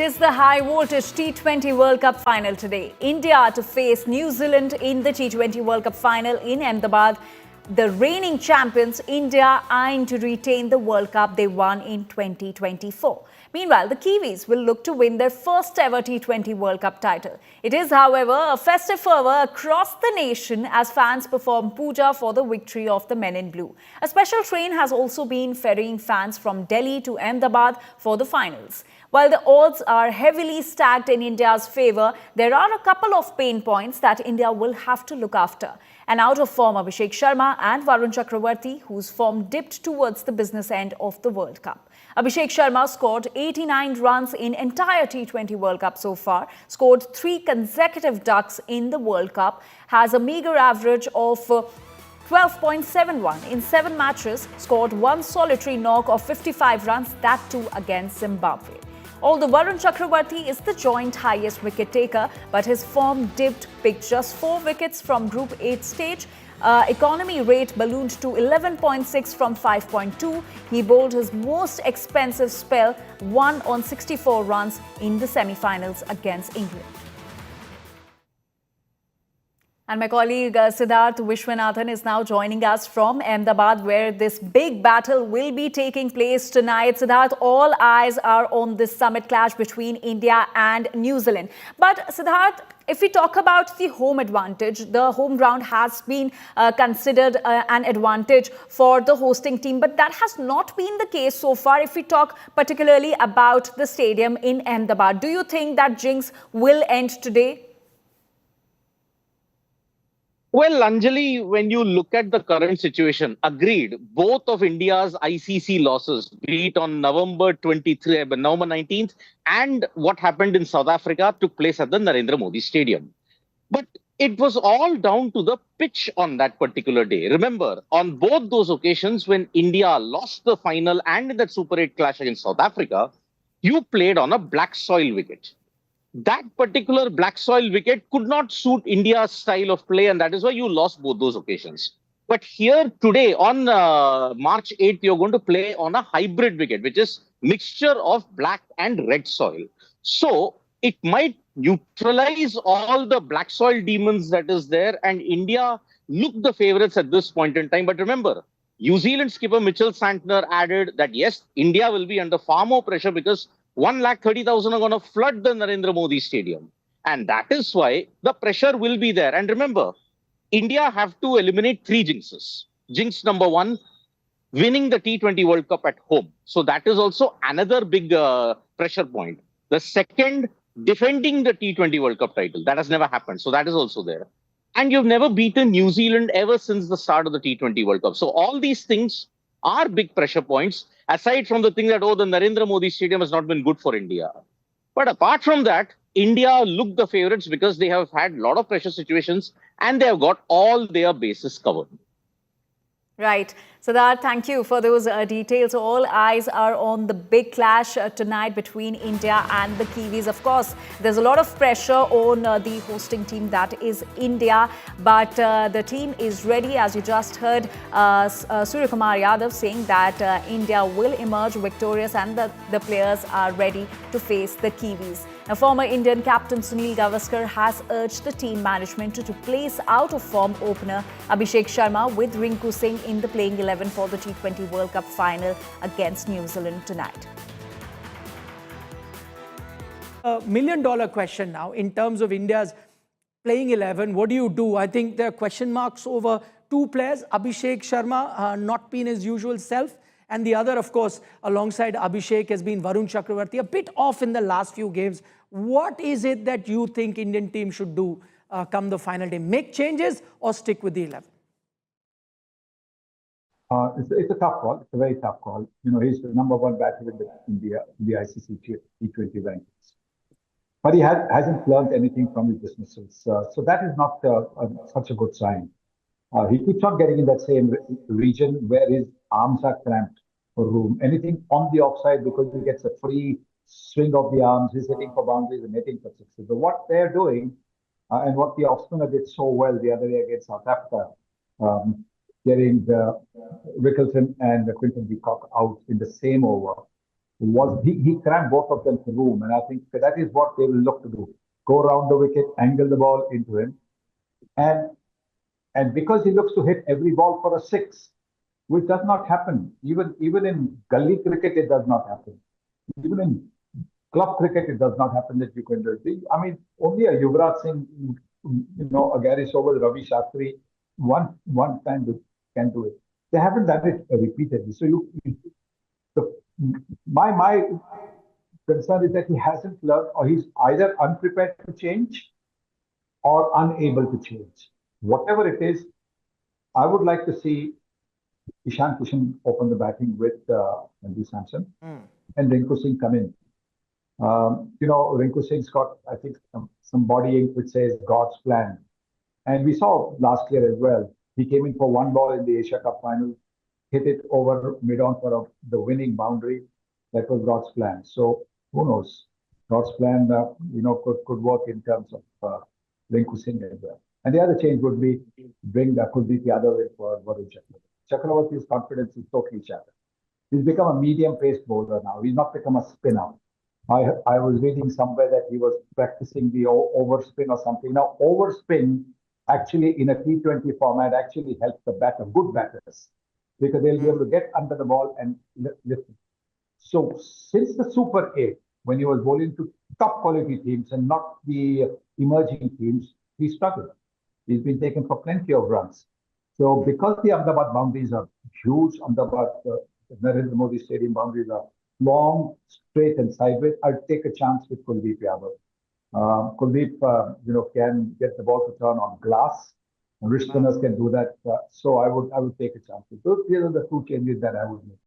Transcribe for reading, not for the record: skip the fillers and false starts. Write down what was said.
is the high voltage T20 World Cup final today. India to face New Zealand in the T20 World Cup final in Ahmedabad. The reigning champions, India, eyeing to retain the World Cup they won in 2024. Meanwhile, the Kiwis will look to win their first ever T20 World Cup title. It is, however, a festive fervour across the nation as fans perform puja for the victory of the men in blue. A special train has also been ferrying fans from Delhi to Ahmedabad for the finals. While the odds are heavily stacked in India's favour, there are a couple of pain points that India will have to look after. An out-of-form Abhishek Sharma and Varun Chakravorty, whose form dipped towards the business end of the World Cup. Abhishek Sharma scored 89 runs in entire T20 World Cup so far, scored 3 consecutive ducks in the World Cup, has a meagre average of 12.71 in 7 matches, scored 1 solitary knock of 55 runs, that too against Zimbabwe. Although Varun Chakravorty is the joint highest wicket-taker, but his form dipped, picked just 4 wickets from Group 8 stage. Economy rate ballooned to 11.6 from 5.2. He bowled his most expensive spell, 1 on 64 runs in the semi-finals against England. And my colleague Siddharth Vishwanathan is now joining us from Ahmedabad, where this big battle will be taking place tonight. Siddharth, all eyes are on this summit clash between India and New Zealand. But Siddharth, if we talk about the home advantage, the home ground has been considered an advantage for the hosting team, but that has not been the case so far. If we talk particularly about the stadium in Ahmedabad, do you think that jinx will end today? Well, Anjali, when you look at the current situation, agreed, both of India's ICC losses, be it on November 19th, and what happened in South Africa took place at the Narendra Modi Stadium. But it was all down to the pitch on that particular day. Remember, on both those occasions, when India lost the final and in that Super 8 clash against South Africa, you played on a black soil wicket. That particular black soil wicket could not suit India's style of play, and that is why you lost both those occasions. But here today, on March 8th, you're going to play on a hybrid wicket, which is mixture of black and red soil. So it might neutralize all the black soil demons that is there, and India look the favourites at this point in time. But remember, New Zealand skipper Mitchell Santner added that yes, India will be under far more pressure because 130,000 are going to flood the Narendra Modi Stadium. And that is why the pressure will be there. And remember, India have to eliminate 3 jinxes. Jinx number 1, winning the T20 World Cup at home. So that is also another big pressure point. The second, defending the T20 World Cup title. That has never happened. So that is also there. And you've never beaten New Zealand ever since the start of the T20 World Cup. So all these things are big pressure points, aside from the thing that, oh, the Narendra Modi Stadium has not been good for India. But apart from that, India look the favourites because they have had a lot of pressure situations and they have got all their bases covered. Right. Siddharth, thank you for those details. All eyes are on the big clash tonight between India and the Kiwis. Of course, there's a lot of pressure on the hosting team, that is India. But the team is ready, as you just heard Surya Kumar Yadav saying that India will emerge victorious and the players are ready to face the Kiwis. Now, former Indian captain Sunil Gavaskar has urged the team management to place out-of-form opener Abhishek Sharma with Rinku Singh in the playing 11 for the T20 World Cup final against New Zealand tonight. $1 million question now in terms of India's playing 11. What do you do? I think there are question marks over 2 players. Abhishek Sharma not been his usual self. And the other, of course, alongside Abhishek has been Varun Chakravorty, a bit off in the last few games. What is it that you think Indian team should do come the final day? Make changes or stick with the 11? It's a tough call. It's a very tough call. You know, he's the #1 batter in the ICC T20 rankings. But he hasn't learned anything from his dismissals. So that is not such a good sign. He keeps on getting in that same region where his arms are cramped for room. Anything on the offside, because he gets a free swing of the arms, he's hitting for boundaries and hitting for sixes. But what they're doing, and what the off-spinner did so well the other day against South Africa, getting Rickleton and Quinton de Kock out in the same over, was he crammed both of them to room, and I think that is what they will look to do: go around the wicket, angle the ball into him, and because he looks to hit every ball for a six, which does not happen. Even in gully cricket, it does not happen. Even in club cricket, it does not happen that you can do it. I mean, only a Yuvraj Singh, a Gary Sober, Ravi Shastri, one time can do it. They haven't done it repeatedly. So the, my concern is that he hasn't learned, or he's either unprepared to change or unable to change. Whatever it is, I would like to see Ishan Kishan open the batting with Sanju Samson and Rinku Singh come in. Rinku Singh's got, I think, some body ink which says God's plan. And we saw last year as well. He came in for one ball in the Asia Cup final, hit it over mid-on for the winning boundary. That was God's plan. So who knows? God's plan, could work in terms of Rinku Singh as well. And the other change would be bring Kuldeep Yadav in for Varun Chakravorty. Chakravorty's confidence is totally shattered. He's become a medium-paced bowler now. He's not become a spinner. I was reading somewhere that he was practicing the overspin or something. Now, overspin actually in a T20 format actually helps the good batters, because they'll be able to get under the ball and lift it. So since the Super 8, when he was bowling to top quality teams and not the emerging teams, he struggled. He's been taken for plenty of runs. So because the Ahmedabad boundaries are huge, Narendra Modi Stadium boundaries are long, straight and sideways, I'd take a chance with Kuldeep Yadav. Kuldeep, can get the ball to turn on glass. Wrist spinners can do that. So I would take a chance. Those are the two changes that I would make.